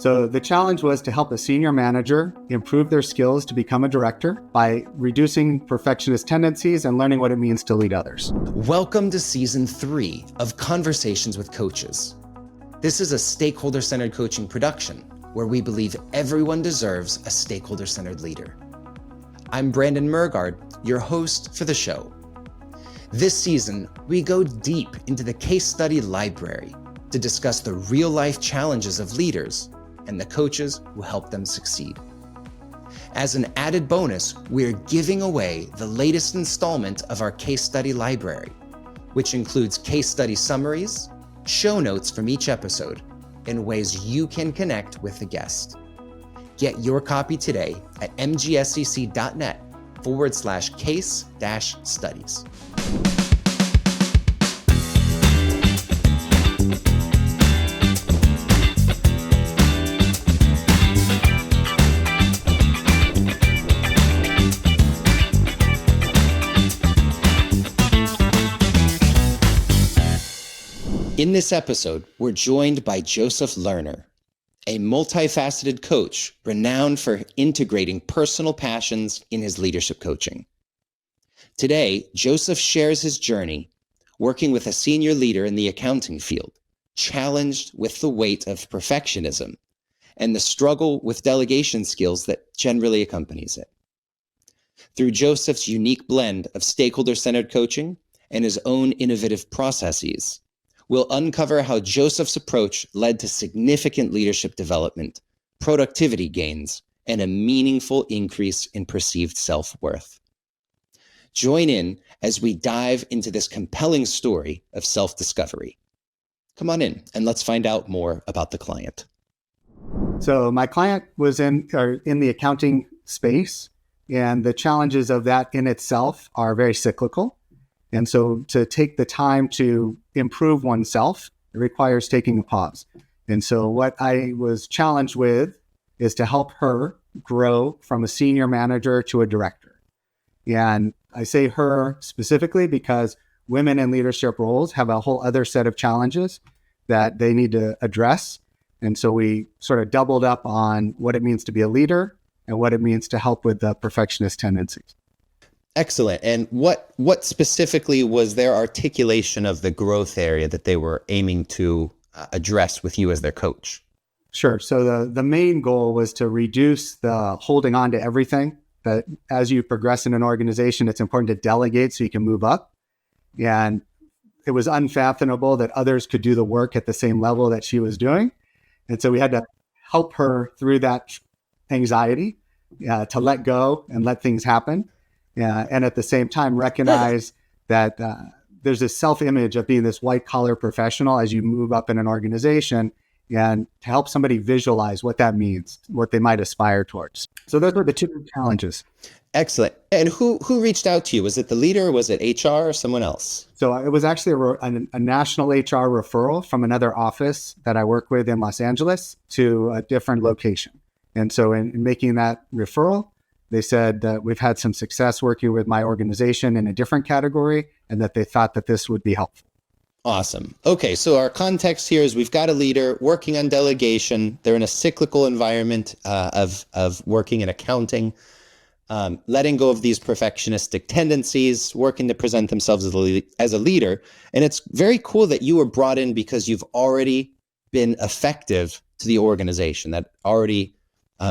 So the challenge was to help a senior manager improve their skills to become a director by reducing perfectionist tendencies and learning what it means to lead others. Welcome to Season 3 of Conversations with Coaches. This is a stakeholder-centered coaching production where we believe everyone deserves a stakeholder-centered leader. I'm Brandon Murgard, your host for the show. This season, we go deep into the case study library to discuss the real-life challenges of leaders and the coaches who help them succeed. As an added bonus, we're giving away the latest installment of our case study library, which includes case study summaries, show notes from each episode, and ways you can connect with the guest. Get your copy today at mgscc.net/case-studies. In this episode, we're joined by Joseph Lerner, a multifaceted coach renowned for integrating personal passions in his leadership coaching. Today, Joseph shares his journey working with a senior leader in the accounting field, challenged with the weight of perfectionism and the struggle with delegation skills that generally accompanies it. Through Joseph's unique blend of stakeholder-centered coaching and his own innovative processes, we'll uncover how Joseph's approach led to significant leadership development, productivity gains, and a meaningful increase in perceived self-worth. Join in as we dive into this compelling story of self-discovery. Come on in and let's find out more about the client. So my client was in the accounting space, and the challenges of that in itself are very cyclical. And so to take the time to improve oneself, it requires taking a pause. And so what I was challenged with is to help her grow from a senior manager to a director. And I say her specifically because women in leadership roles have a whole other set of challenges that they need to address. And so we sort of doubled up on what it means to be a leader and what it means to help with the perfectionist tendencies. Excellent. And what specifically was their articulation of the growth area that they were aiming to address with you as their coach? Sure. So the main goal was to reduce the holding on to everything. That as you progress in an organization, it's important to delegate so you can move up. And it was unfathomable that others could do the work at the same level that she was doing. And so we had to help her through that anxiety to let go and let things happen. And at the same time, recognize that there's this self-image of being this white-collar professional as you move up in an organization, and to help somebody visualize what that means, what they might aspire towards. So those were the two challenges. Excellent. And who reached out to you? Was it the leader? Was it HR or someone else? So it was actually a national HR referral from another office that I work with in Los Angeles to a different location. And so in making that referral, they said that we've had some success working with my organization in a different category, and that they thought that this would be helpful. Awesome. Okay, so our context here is we've got a leader working on delegation. They're in a cyclical environment of working in accounting, letting go of these perfectionistic tendencies, working to present themselves as a leader. And it's very cool that you were brought in because you've already been effective to the organization. That already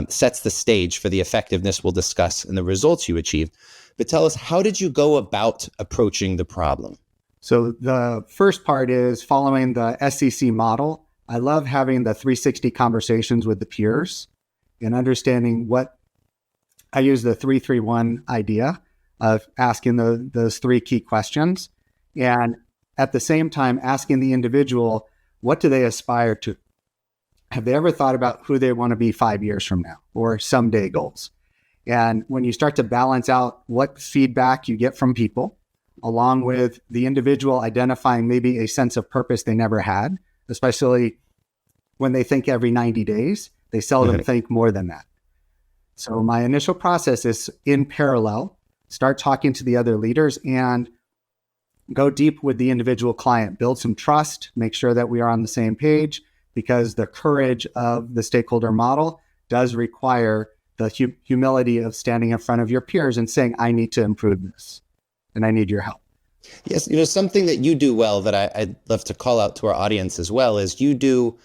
sets the stage for the effectiveness we'll discuss and the results you achieved. But tell us, how did you go about approaching the problem? So the first part is following the SCC model. I love having the 360 conversations with the peers and understanding I use the 3-3-1 idea of asking those three key questions. And at the same time, asking the individual, what do they aspire to? Have they ever thought about who they want to be 5 years from now or someday goals? And when you start to balance out what feedback you get from people, along with the individual identifying maybe a sense of purpose they never had, especially when they think every 90 days, they seldom think more than that. So my initial process is in parallel, start talking to the other leaders and go deep with the individual client, build some trust, make sure that we are on the same page, because the courage of the stakeholder model does require the humility of standing in front of your peers and saying, I need to improve this and I need your help. Yes, something that you do well that I'd love to call out to our audience as well is you do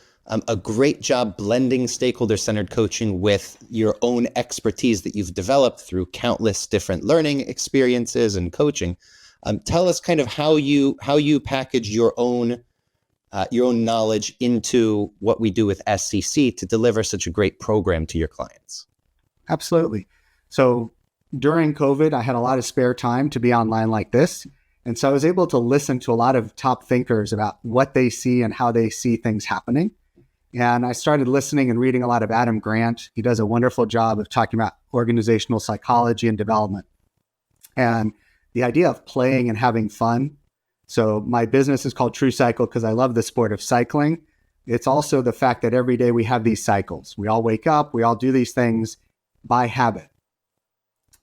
a great job blending stakeholder-centered coaching with your own expertise that you've developed through countless different learning experiences and coaching. Tell us kind of how you package your own knowledge into what we do with SCC to deliver such a great program to your clients. Absolutely. So during COVID, I had a lot of spare time to be online like this. And so I was able to listen to a lot of top thinkers about what they see and how they see things happening. And I started listening and reading a lot of Adam Grant. He does a wonderful job of talking about organizational psychology and development. And the idea of playing and having fun. So my business is called True Cycle because I love the sport of cycling. It's also the fact that every day we have these cycles. We all wake up, we all do these things by habit.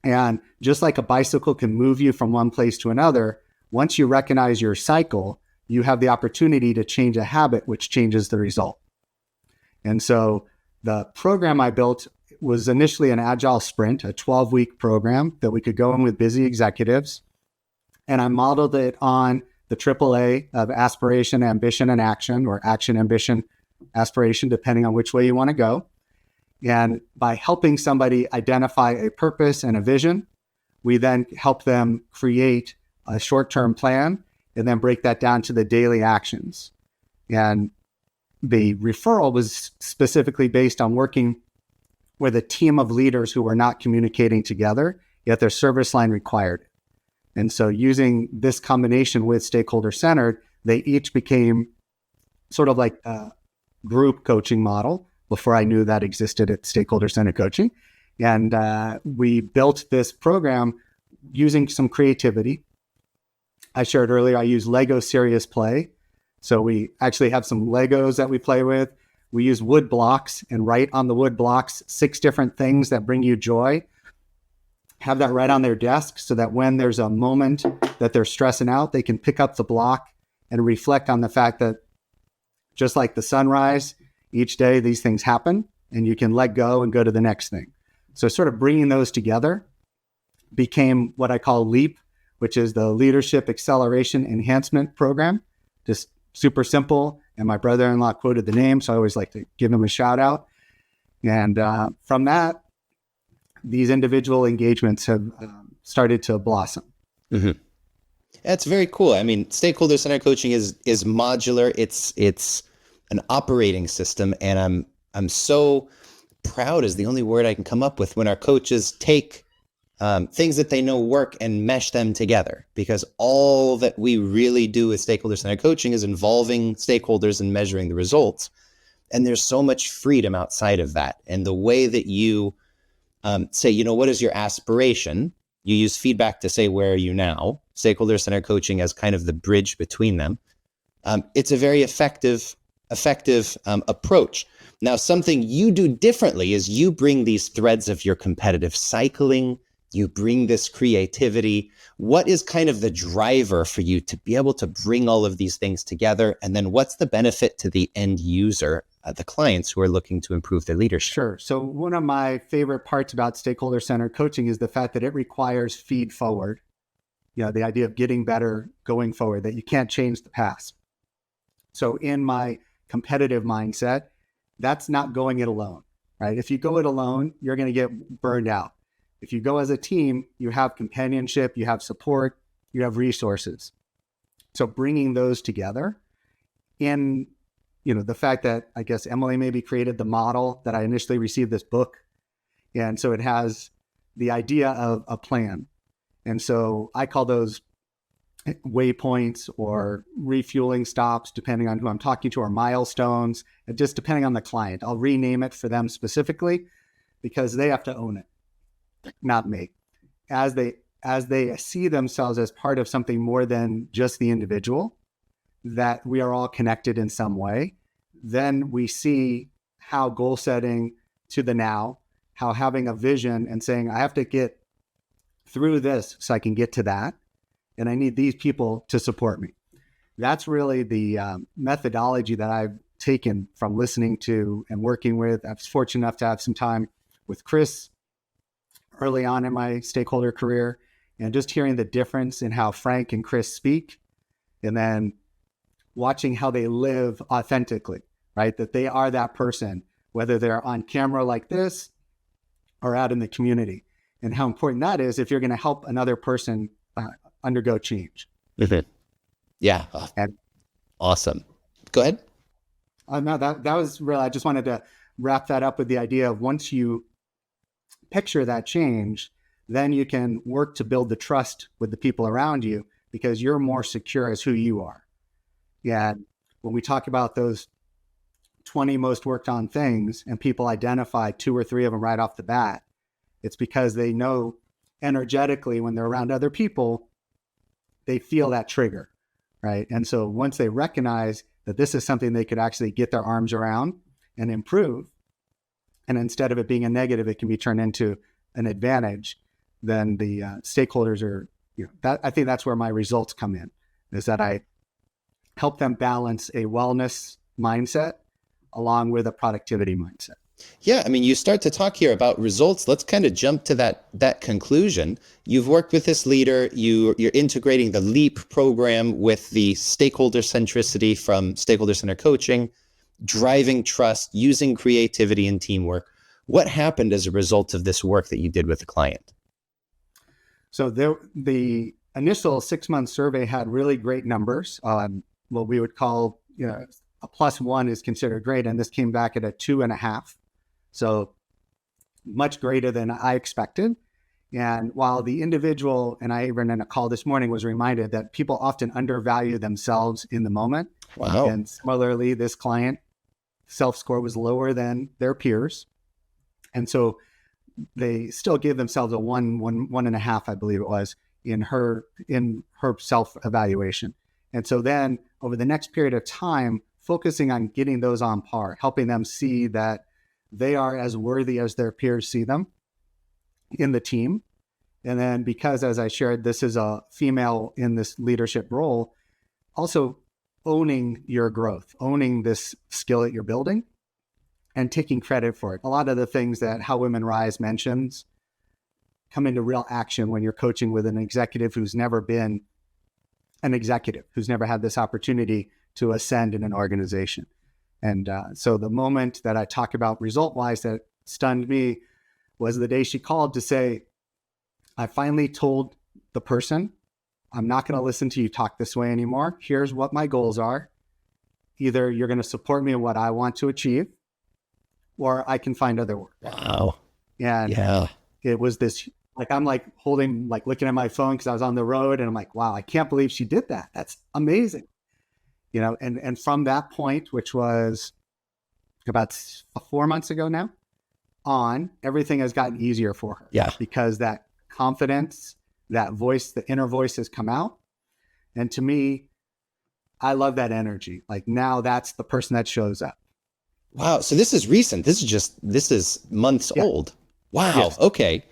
And just like a bicycle can move you from one place to another, once you recognize your cycle, you have the opportunity to change a habit, which changes the result. And so the program I built was initially an agile sprint, a 12-week program that we could go in with busy executives. And I modeled it on the AAA of aspiration, ambition, and action, or action, ambition, aspiration, depending on which way you want to go. And by helping somebody identify a purpose and a vision, we then help them create a short-term plan and then break that down to the daily actions. And the referral was specifically based on working with a team of leaders who were not communicating together, yet their service line required it. And so using this combination with stakeholder-centered, they each became sort of like a group coaching model before I knew that existed at Stakeholder Center Coaching. And we built this program using some creativity. I shared earlier, I use Lego Serious Play. So we actually have some Legos that we play with. We use wood blocks and write on the wood blocks 6 different things that bring you joy. Have that right on their desk so that when there's a moment that they're stressing out, they can pick up the block and reflect on the fact that just like the sunrise, each day these things happen and you can let go and go to the next thing. So sort of bringing those together became what I call LEAP, which is the Leadership Acceleration Enhancement Program. Just super simple. And my brother-in-law quoted the name, so I always like to give him a shout out. And from that, these individual engagements have started to blossom. Mm-hmm. That's very cool. I mean, stakeholder centered coaching is modular. It's an operating system, and I'm so proud is the only word I can come up with when our coaches take things that they know work and mesh them together, because all that we really do with stakeholder centered coaching is involving stakeholders and measuring the results. And there's so much freedom outside of that. And the way that you say, what is your aspiration? You use feedback to say, where are you now? Stakeholder centered coaching as kind of the bridge between them. It's a very effective approach. Now, something you do differently is you bring these threads of your competitive cycling. You bring this creativity. What is kind of the driver for you to be able to bring all of these things together? And then what's the benefit to the end user, the clients who are looking to improve their leadership? Sure. So one of my favorite parts about stakeholder-centered coaching is the fact that it requires feed forward. The idea of getting better going forward, that you can't change the past. So in my competitive mindset, that's not going it alone, right? If you go it alone, you're going to get burned out. If you go as a team, you have companionship, you have support, you have resources. So bringing those together in, the fact that I guess Emily maybe created the model that I initially received this book. And so it has the idea of a plan. And so I call those waypoints or refueling stops, depending on who I'm talking to, or milestones, just depending on the client. I'll rename it for them specifically because they have to own it, not me. As they see themselves as part of something more than just the individual, that we are all connected in some way, then we see how goal setting to the now, how having a vision and saying, I have to get through this so I can get to that. And I need these people to support me. That's really the methodology that I've taken from listening to and working with. I was fortunate enough to have some time with Chris early on in my stakeholder career, and just hearing the difference in how Frank and Chris speak, and then watching how they live authentically, right? That they are that person, whether they're on camera like this or out in the community, and how important that is if you're going to help another person undergo change. Yeah. And Awesome. Go ahead. no, that was real. I just wanted to wrap that up with the idea of once you picture that change, then you can work to build the trust with the people around you because you're more secure as who you are. Yeah. When we talk about those 20 most worked on things and people identify 2 or 3 of them right off the bat, it's because they know energetically when they're around other people, they feel that trigger, right? And so once they recognize that this is something they could actually get their arms around and improve, and instead of it being a negative, it can be turned into an advantage, then the stakeholders are, I think that's where my results come in, is that I help them balance a wellness mindset along with a productivity mindset. Yeah, I mean, you start to talk here about results. Let's kind of jump to that conclusion. You've worked with this leader. You're integrating the LEAP program with the stakeholder centricity from Stakeholder Center Coaching, driving trust, using creativity and teamwork. What happened as a result of this work that you did with the client? So the initial 6-month survey had really great numbers. What we would call, a +1 is considered great, and this came back at a 2.5. So much greater than I expected. And while the individual, and I even in a call this morning was reminded that people often undervalue themselves in the moment. Wow. And similarly, this client self-score was lower than their peers. And so they still gave themselves a 1.5, I believe it was, in her self-evaluation. And so then over the next period of time, focusing on getting those on par, helping them see that they are as worthy as their peers see them in the team. And then because, as I shared, this is a female in this leadership role, also owning your growth, owning this skill that you're building and taking credit for it. A lot of the things that How Women Rise mentions come into real action when you're coaching with an executive who's never been an executive, who's never had this opportunity to ascend in an organization. And so the moment that I talk about result-wise that stunned me was the day she called to say, I finally told the person, I'm not going to listen to you talk this way anymore. Here's what my goals are. Either you're going to support me in what I want to achieve, or I can find other work. Wow. And yeah, it was this, I'm looking at my phone because I was on the road, and I'm like, wow, I can't believe she did that. That's amazing. And from that point, which was about 4 months ago now on, everything has gotten easier for her. Yeah. Because that confidence, that voice, the inner voice has come out. And to me, I love that energy. Now that's the person that shows up. Wow. So this is recent. This is months old. Wow. Yes. Okay.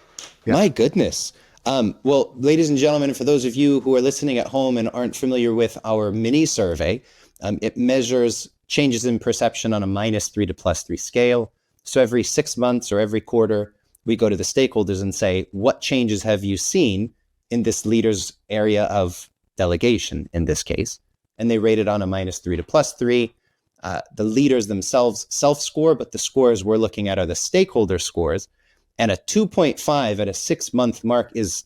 Yeah. My goodness. Well, ladies and gentlemen, for those of you who are listening at home and aren't familiar with our mini survey, it measures changes in perception on a -3 to +3 scale. So every 6 months or every quarter, we go to the stakeholders and say, what changes have you seen in this leader's area of delegation in this case? And they rate it on a -3 to +3. The leaders themselves self-score, but the scores we're looking at are the stakeholder scores. And a 2.5 at a 6-month mark is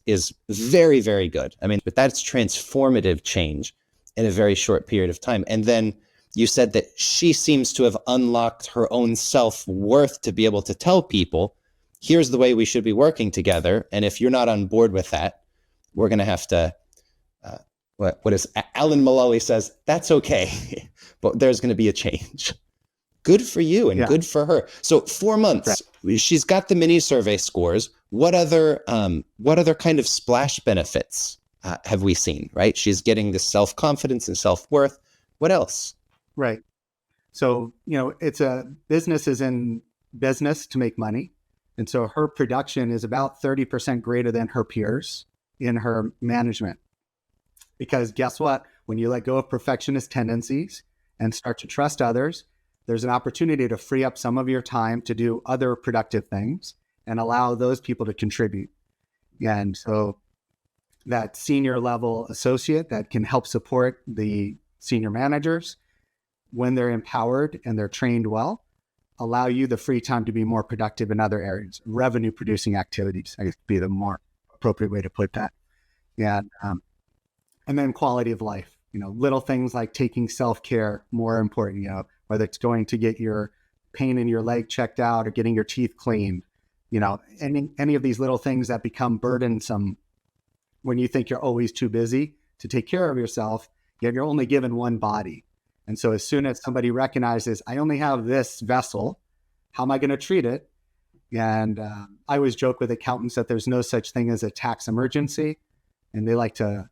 very, very good. I mean, but that's transformative change in a very short period of time. And then you said that she seems to have unlocked her own self-worth to be able to tell people, here's the way we should be working together. And if you're not on board with that, we're going to have to, what is Alan Mullally says, that's okay, but there's going to be a change. Good for you and good for her. So 4 months, she's got the mini survey scores. What other kind of splash benefits have we seen, right? She's getting the self-confidence and self-worth. What else? Right. So, it's business is in business to make money. And so her production is about 30% greater than her peers in her management. Because guess what? When you let go of perfectionist tendencies and start to trust others, there's an opportunity to free up some of your time to do other productive things and allow those people to contribute. And so that senior level associate that can help support the senior managers, when they're empowered and they're trained well, allow you the free time to be more productive in other areas, revenue producing activities, I guess would be the more appropriate way to put that. And then quality of life, little things like taking self-care more important, whether it's going to get your pain in your leg checked out or getting your teeth cleaned, any of these little things that become burdensome when you think you're always too busy to take care of yourself, yet you're only given one body. And so as soon as somebody recognizes, I only have this vessel, how am I going to treat it? And I always joke with accountants that there's no such thing as a tax emergency. And they like to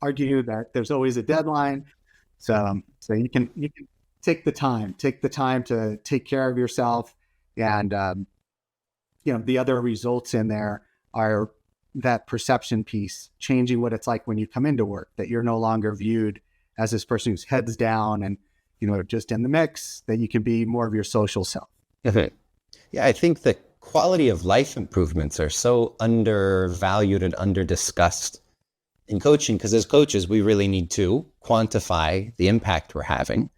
argue that there's always a deadline. So you can take the time to take care of yourself. And, the other results in there are that perception piece, changing what it's like when you come into work, that you're no longer viewed as this person who's heads down and, just in the mix, that you can be more of your social self. Yeah, I think the quality of life improvements are so undervalued and under-discussed in coaching, because as coaches, we really need to quantify the impact we're having.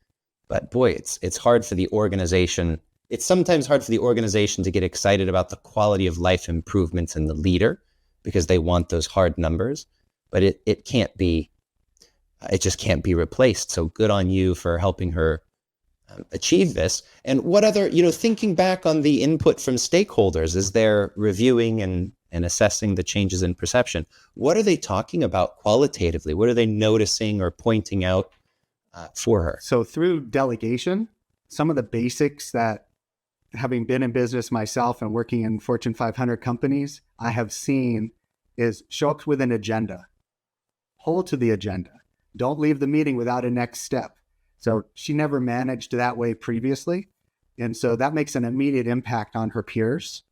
But boy, it's hard for the organization. It's sometimes hard for the organization to get excited about the quality of life improvements in the leader because they want those hard numbers, but it just can't be replaced. So good on you for helping her achieve this. And what other, thinking back on the input from stakeholders as they're reviewing and assessing the changes in perception, what are they talking about qualitatively? What are they noticing or pointing out for her? So through delegation, some of the basics that, having been in business myself and working in Fortune 500 companies, I have seen is show up with an agenda. Hold to the agenda. Don't leave the meeting without a next step. So she never managed that way previously. And so that makes an immediate impact on her peers,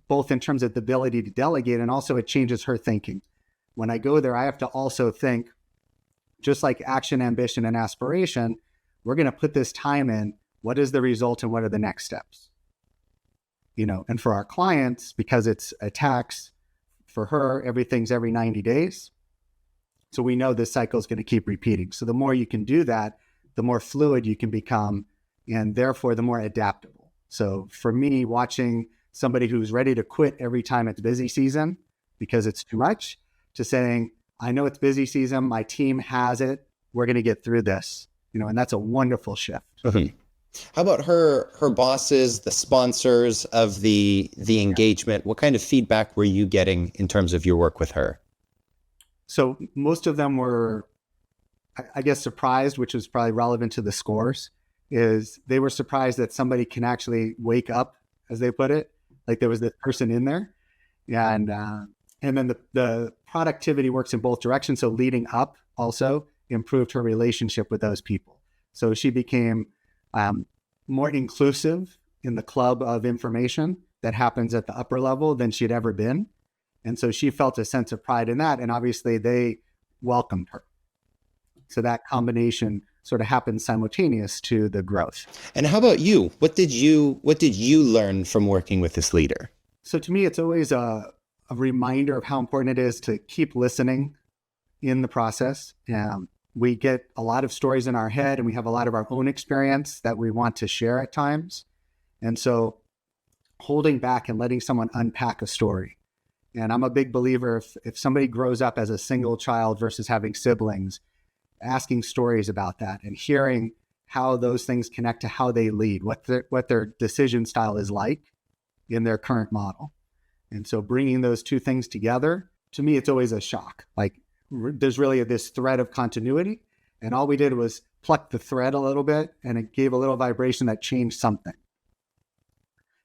both in terms of the ability to delegate, and also it changes her thinking. When I go there, I have to also think, just like action, ambition, and aspiration, we're going to put this time in. What is the result and what are the next steps? And for our clients, because it's a tax, for her, everything's every 90 days. So we know this cycle is going to keep repeating. So the more you can do that, the more fluid you can become, and therefore the more adaptable. So for me, watching somebody who's ready to quit every time it's busy season because it's too much, to saying, I know it's busy season, my team has it, we're going to get through this, and that's a wonderful shift. Mm-hmm. How about her bosses, the sponsors of the engagement? What kind of feedback were you getting in terms of your work with her? So most of them were, I guess, surprised, which was probably relevant to the scores, is they were surprised that somebody can actually wake up, as they put it, like there was this person in there. And then the productivity works in both directions. So leading up also improved her relationship with those people. So she became more inclusive in the club of information that happens at the upper level than she'd ever been. And so she felt a sense of pride in that. And obviously they welcomed her. So that combination sort of happened simultaneous to the growth. And how about you? What did you learn from working with this leader? So to me, it's always a reminder of how important it is to keep listening in the process. We get a lot of stories in our head and we have a lot of our own experience that we want to share at times. And so holding back and letting someone unpack a story. And I'm a big believer if somebody grows up as a single child versus having siblings, asking stories about that and hearing how those things connect to how they lead, what their decision style is like in their current model. And so bringing those two things together, to me, it's always a shock. Like there's really this thread of continuity. And all we did was pluck the thread a little bit and it gave a little vibration that changed something.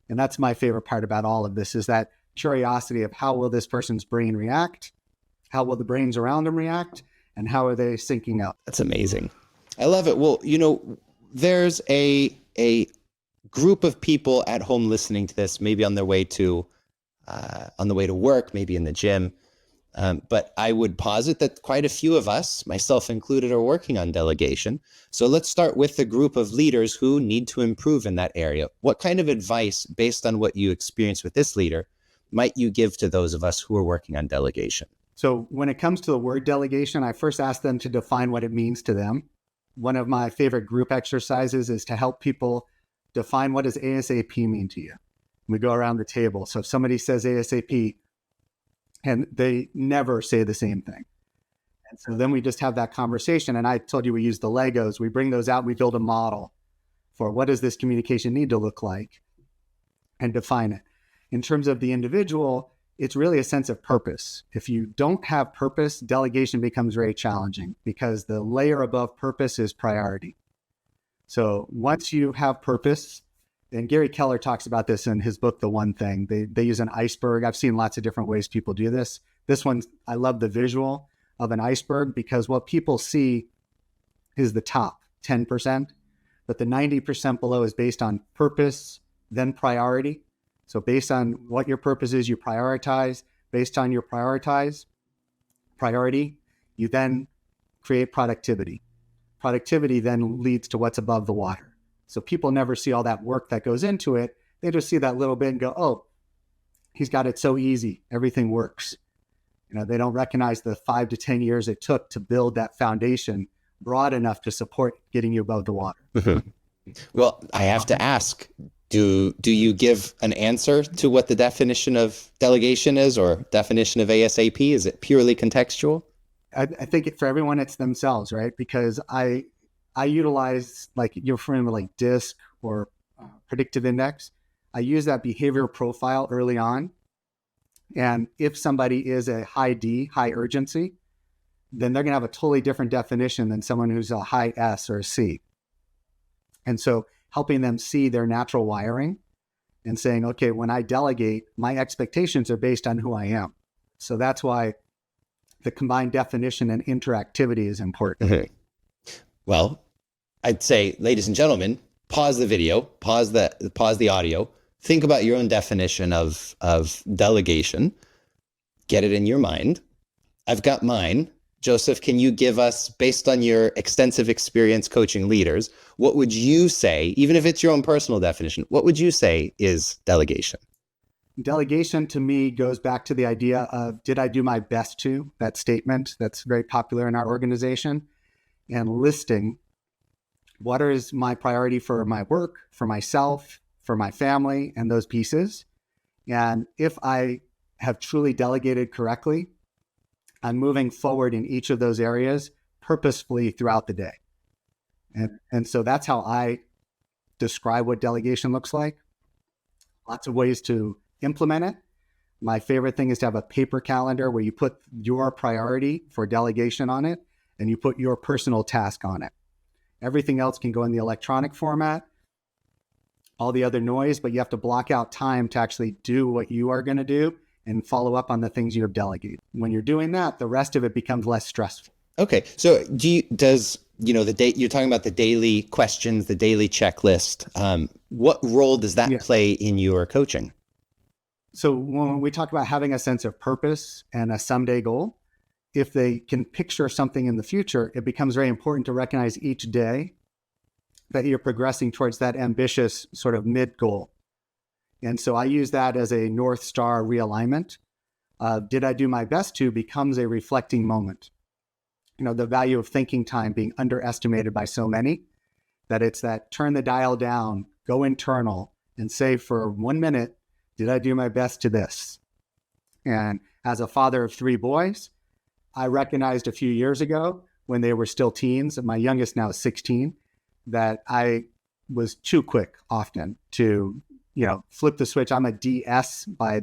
And that's my favorite part about all of this, is that curiosity of how will this person's brain react? How will the brains around them react? And how are they syncing up? That's amazing. I love it. Well, there's a group of people at home listening to this, maybe on their way to work, maybe in the gym, But I would posit that quite a few of us, myself included, are working on delegation. So let's start with the group of leaders who need to improve in that area. What kind of advice, based on what you experienced with this leader, might you give to those of us who are working on delegation? So when it comes to the word delegation, I first ask them to define what it means to them. One of my favorite group exercises is to help people define, what does ASAP mean to you? We go around the table. So if somebody says ASAP, and they never say the same thing. And so then we just have that conversation. And I told you we use the Legos. We bring those out. We build a model for what does this communication need to look like and define it. In terms of the individual, it's really a sense of purpose. If you don't have purpose, delegation becomes very challenging because the layer above purpose is priority. So once you have purpose, and Gary Keller talks about this in his book, The One Thing. They use an iceberg. I've seen lots of different ways people do this. This one, I love the visual of an iceberg because what people see is the top 10%, but the 90% below is based on purpose, then priority. So based on what your purpose is, you prioritize. Based on your priority, you then create productivity. Productivity then leads to what's above the water. So people never see all that work that goes into it. They just see that little bit and go, oh, he's got it so easy. Everything works. They don't recognize the 5 to 10 years it took to build that foundation broad enough to support getting you above the water. Well, I have to ask, do you give an answer to what the definition of delegation is or definition of ASAP? Is it purely contextual? I think for everyone, it's themselves, right? Because I utilize, like you're familiar with like DISC or predictive index. I use that behavioral profile early on. And if somebody is a high D, high urgency, then they're going to have a totally different definition than someone who's a high S or a C. And so helping them see their natural wiring and saying, okay, when I delegate, my expectations are based on who I am. So that's why the combined definition and interactivity is important. Well, I'd say, ladies and gentlemen, pause the video, pause the audio, think about your own definition of delegation, get it in your mind. I've got mine. Joseph, can you give us, based on your extensive experience coaching leaders, what would you say, even if it's your own personal definition, what would you say is delegation? Delegation to me goes back to the idea of, did I do my best to, that statement that's very popular in our organization, and listing what is my priority for my work, for myself, for my family, and those pieces. And if I have truly delegated correctly, I'm moving forward in each of those areas purposefully throughout the day. And so that's how I describe what delegation looks like. Lots of ways to implement it. My favorite thing is to have a paper calendar where you put your priority for delegation on it and you put your personal task on it. Everything else can go in the electronic format, all the other noise, but you have to block out time to actually do what you are going to do and follow up on the things you have delegated. When you're doing that, the rest of it becomes less stressful. Okay. So you're talking about the daily questions, the daily checklist. What role does that play in your coaching? So when we talk about having a sense of purpose and a someday goal, if they can picture something in the future, it becomes very important to recognize each day that you're progressing towards that ambitious sort of mid goal. And so I use that as a North Star realignment. Did I do my best to becomes a reflecting moment. The value of thinking time being underestimated by so many, that it's that turn the dial down, go internal and say for 1 minute, did I do my best to this? And as a father of 3 boys, I recognized a few years ago when they were still teens, and my youngest now is 16, that I was too quick often to, flip the switch. I'm a DS by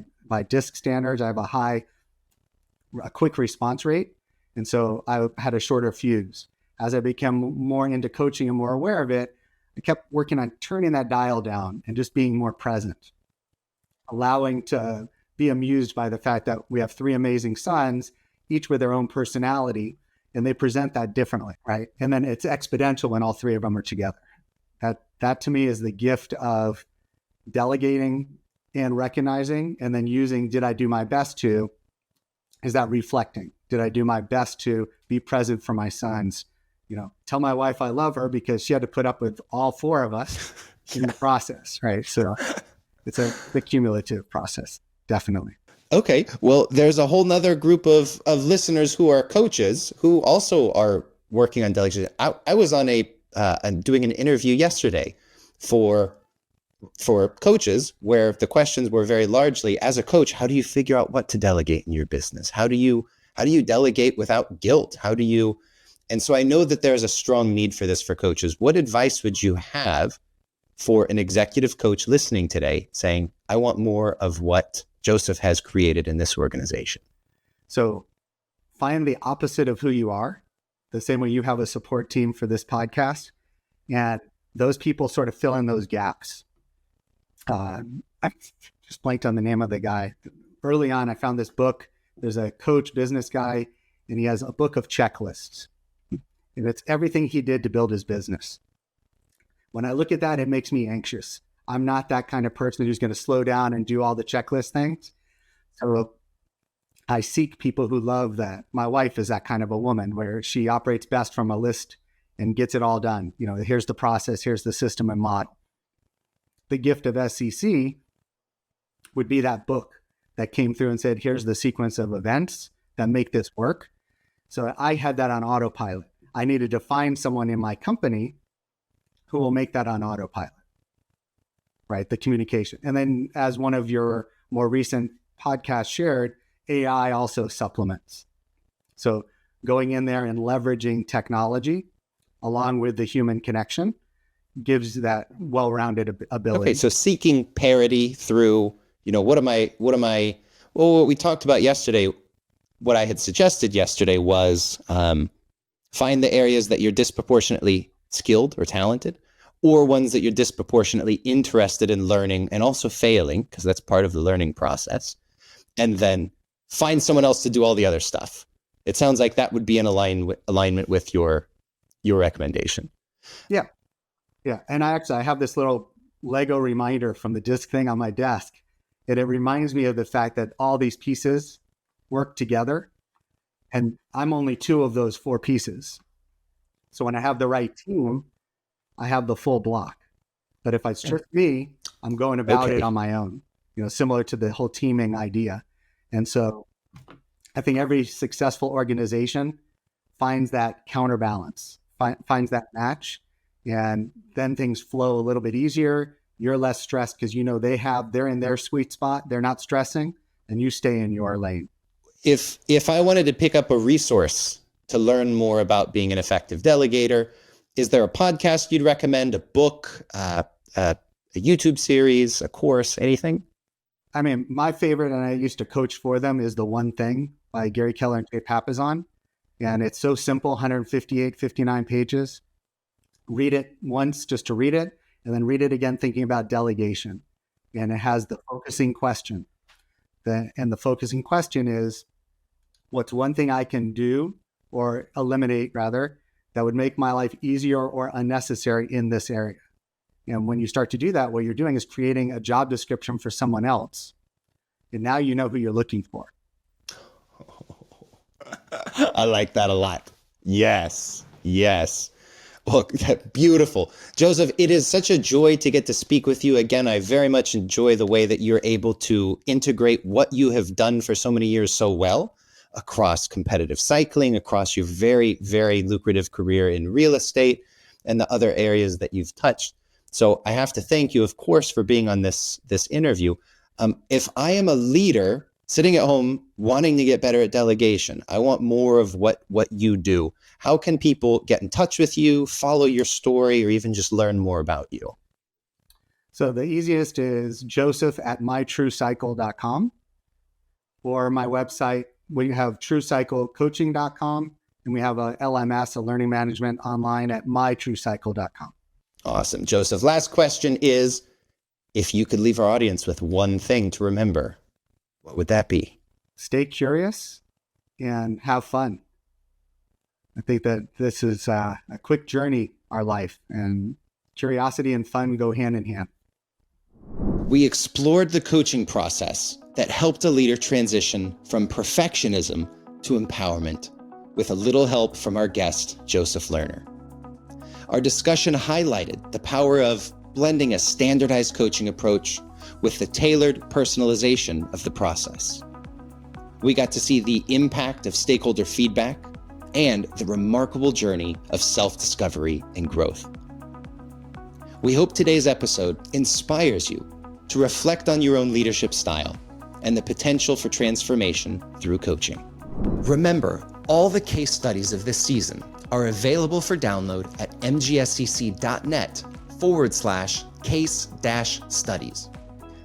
DISC standards. I have a quick response rate. And so I had a shorter fuse. As I became more into coaching and more aware of it, I kept working on turning that dial down and just being more present, allowing to be amused by the fact that we have 3 amazing sons, each with their own personality, and they present that differently, right? And then it's exponential when all 3 of them are together. That to me is the gift of delegating and recognizing, and then using, did I do my best to, Is that reflecting? Did I do my best to be present for my sons? Tell my wife I love her because she had to put up with all four of us in the process, right? So it's the cumulative process, definitely. Okay. Well, there's a whole nother group of listeners who are coaches who also are working on delegation. I was on doing an interview yesterday for coaches where the questions were very largely, as a coach, how do you figure out what to delegate in your business? How do you delegate without guilt? And so I know that there's a strong need for this for coaches. What advice would you have for an executive coach listening today saying, I want more of what Joseph has created in this organization? So find the opposite of who you are, the same way you have a support team for this podcast. And those people sort of fill in those gaps. I just blanked on the name of the guy. Early on, I found this book. There's a coach business guy, and he has a book of checklists. And it's everything he did to build his business. When I look at that, it makes me anxious. I'm not that kind of person who's going to slow down and do all the checklist things. So I seek people who love that. My wife is that kind of a woman where she operates best from a list and gets it all done. Here's the process, here's the system and model. The gift of SCC would be that book that came through and said, here's the sequence of events that make this work. So I had that on autopilot. I needed to find someone in my company who will make that on autopilot, right? The communication. And then as one of your more recent podcasts shared, AI also supplements. So going in there and leveraging technology along with the human connection gives that well-rounded ability. Okay, so seeking parity through, what we talked about yesterday, what I had suggested yesterday was find the areas that you're disproportionately skilled or talented, or ones that you're disproportionately interested in learning and also failing, because that's part of the learning process, and then find someone else to do all the other stuff. It sounds like that would be in alignment with your recommendation. Yeah. Yeah. And I have this little Lego reminder from the disc thing on my desk. And it reminds me of the fact that all these pieces work together. And I'm only two of those four pieces. So when I have the right team, I have the full block. But if it's just me, I'm going about it on my own, similar to the whole teaming idea. And so I think every successful organization finds that counterbalance, finds that match. And then things flow a little bit easier. You're less stressed because they're in their sweet spot. They're not stressing, and you stay in your lane. If I wanted to pick up a resource to learn more about being an effective delegator, is there a podcast you'd recommend, a book, a YouTube series, a course, anything? I mean, my favorite, and I used to coach for them, is The One Thing by Gary Keller and Jay Papasan. And it's so simple, 158, 59 pages. Read it once just to read it, and then read it again thinking about delegation. And it has the focusing question. And the focusing question is, what's one thing I can do or eliminate, rather, that would make my life easier or unnecessary in this area? And when you start to do that, what you're doing is creating a job description for someone else. And now you know who you're looking for. I like that a lot. Yes. Well, beautiful. Joseph, it is such a joy to get to speak with you again. I very much enjoy the way that you're able to integrate what you have done for so many years so well across competitive cycling, across your very, very lucrative career in real estate and the other areas that you've touched. So I have to thank you, of course, for being on this interview. If I am a leader sitting at home wanting to get better at delegation, I want more of what you do. How can people get in touch with you, follow your story, or even just learn more about you? So the easiest is joseph@mytruecycle.com, or my website. We have truecyclecoaching.com, and we have a LMS, a learning management, online at mytruecycle.com. Awesome. Joseph, last question is, if you could leave our audience with one thing to remember, what would that be? Stay curious and have fun. I think that this is a quick journey, our life, and curiosity and fun go hand in hand. We explored the coaching process that helped a leader transition from perfectionism to empowerment, with a little help from our guest, Joseph Lerner. Our discussion highlighted the power of blending a standardized coaching approach with the tailored personalization of the process. We got to see the impact of stakeholder feedback and the remarkable journey of self-discovery and growth. We hope today's episode inspires you to reflect on your own leadership style and the potential for transformation through coaching. Remember, all the case studies of this season are available for download at mgscc.net/case-studies.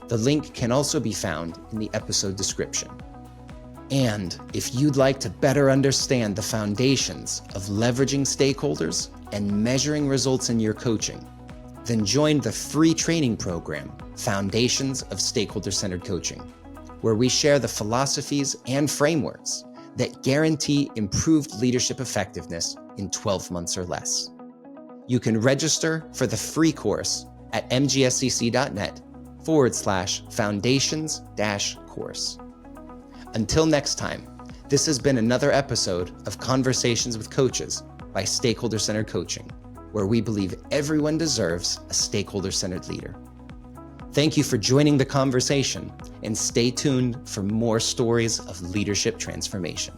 The link can also be found in the episode description. And if you'd like to better understand the foundations of leveraging stakeholders and measuring results in your coaching, then join the free training program, Foundations of Stakeholder-Centered Coaching, where we share the philosophies and frameworks that guarantee improved leadership effectiveness in 12 months or less. You can register for the free course at mgscc.net/foundations-course. Until next time, this has been another episode of Conversations with Coaches by Stakeholder Center Coaching, where we believe everyone deserves a stakeholder-centered leader. Thank you for joining the conversation, and stay tuned for more stories of leadership transformation.